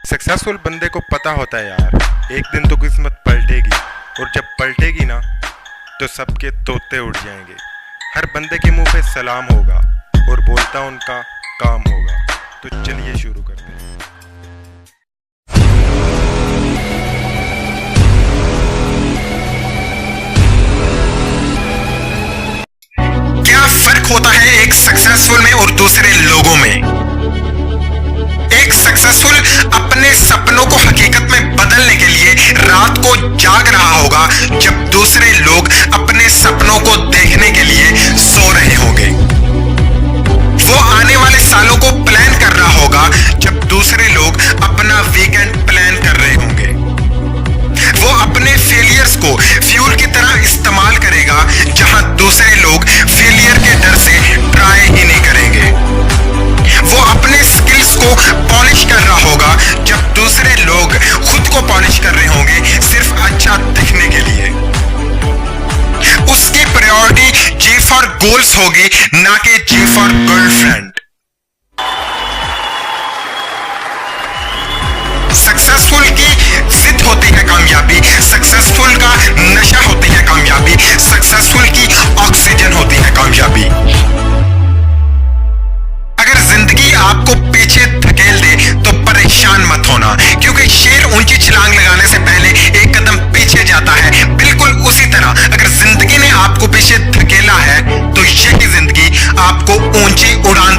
Successful बंदे को पता होता है यार, एक दिन तो किस्मत पलटेगी, और जब पलटेगी ना तो सबके तोते उड़ जाएंगे। हर बंदे के मुंह पे सलाम होगा और बोलता उनका काम होगा। तो चलिए शुरू करते हैं। क्या फर्क होता है एक सक्सेसफुल में और दूसरे लोगों में? एक सक्सेसफुल अपने सपनों को हकीकत में बदलने के लिए रात को जाग रहा होगा, जब दूसरे लोग अपने सपनों को देखने के लिए सो रहे होंगे। वो आने वाले सालों को प्लान कर रहा होगा, जब दूसरे लोग अपना वीकेंड प्लान कर रहे होंगे। वो अपने फेलियर्स को फ्यूल की तरह इस्तेमाल करेगा, जहां दूसरे लोग फेलियर के डर से ट्राई ही नहीं करेंगे। वो अपने स्किल्स को पॉलिश कर रहा होगा, जब दूसरे लोग खुद को पॉलिश कर रहे होंगे सिर्फ अच्छा दिखने के लिए। उसकी प्रायोरिटी जी फॉर गोल्स होगी, ना कि जी फॉर गर्लफ्रेंड। सक्सेसफुल की जिद होती है कामयाबी, सक्सेसफुल का नशा होती है कामयाबी, सक्सेसफुल की ऑक्सीजन होती है कामयाबी। अगर जिंदगी आपको पीछे धकेल दे तो परेशान मत होना, क्योंकि शेर ऊंची छलांग लगाने से पहले एक कदम पीछे जाता है। बिल्कुल उसी तरह अगर जिंदगी ने आपको पीछे धकेला है तो यही जिंदगी आपको ऊंची उड़ान